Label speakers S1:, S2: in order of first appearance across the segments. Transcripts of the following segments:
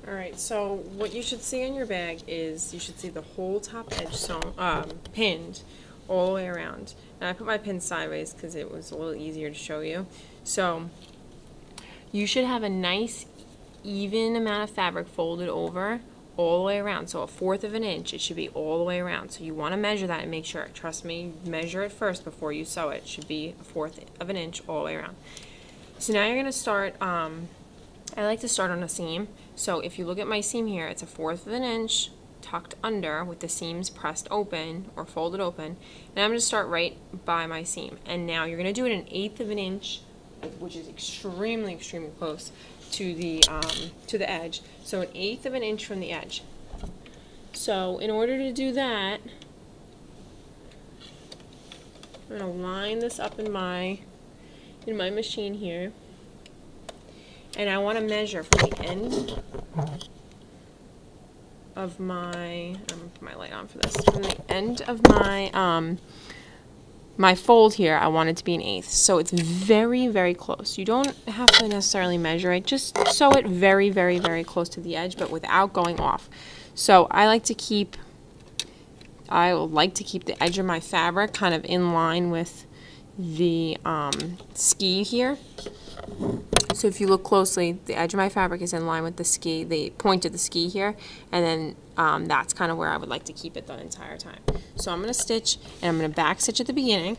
S1: Alright, so what you should see on your bag is you should see the whole top edge sewn, pinned all the way around. And I put my pin sideways because it was a little easier to show you. So you should have a nice even amount of fabric folded over all the way around. So 1/4 of an inch, it should be all the way around. So you want to measure that and make sure. Trust me, measure it first before you sew it. It should be 1/4 of an inch all the way around. So now you're going to start, I like to start on a seam. So if you look at my seam here, it's a 1/4 of an inch tucked under with the seams pressed open or folded open. And I'm going to start right by my seam. And now you're going to do it an 1/8 of an inch, which is extremely close to the edge. So an 1/8 of an inch from the edge. So in order to do that, I'm going to line this up in my machine here. And I want to measure from the end of my, I'm going to put my light on for this, from the end of my, my fold here, I want it to be an 1/8. So it's very close. You don't have to necessarily measure it, just sew it very close to the edge, but without going off. So I like to keep the edge of my fabric kind of in line with the ski here. So if you look closely, the edge of my fabric is in line with the ski, the point of the ski here, and then that's kind of where I would like to keep it the entire time. So I'm going to stitch, and I'm going to back stitch at the beginning.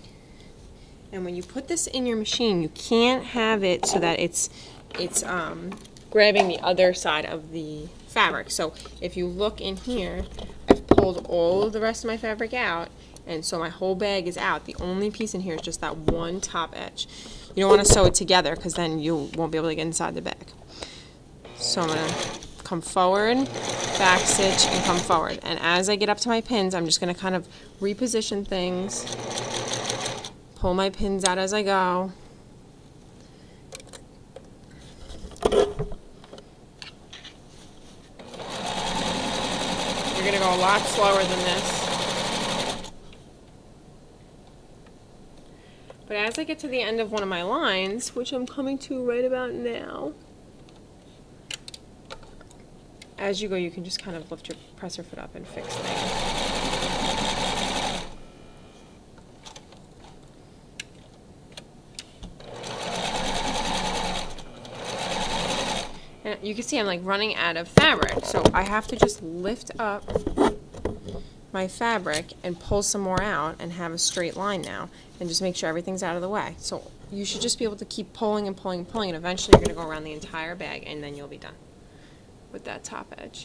S1: And when you put this in your machine, you can't have it so that it's grabbing the other side of the fabric. So if you look in here, I've pulled all of the rest of my fabric out, and so my whole bag is out. The only piece in here is just that one top edge. You don't want to sew it together because then you won't be able to get inside the bag. So I'm going to come forward, back stitch, and come forward. And as I get up to my pins, I'm just going to kind of reposition things, pull my pins out as I go. You're going to go a lot slower than this. But as I get to the end of one of my lines, which I'm coming to right about now, as you go, you can just kind of lift your presser foot up and fix things. And you can see I'm like running out of fabric, so I have to just lift up my fabric and pull some more out and have a straight line now, and just make sure everything's out of the way. So you should just be able to keep pulling and pulling and pulling, and eventually you're going to go around the entire bag, and then you'll be done with that top edge.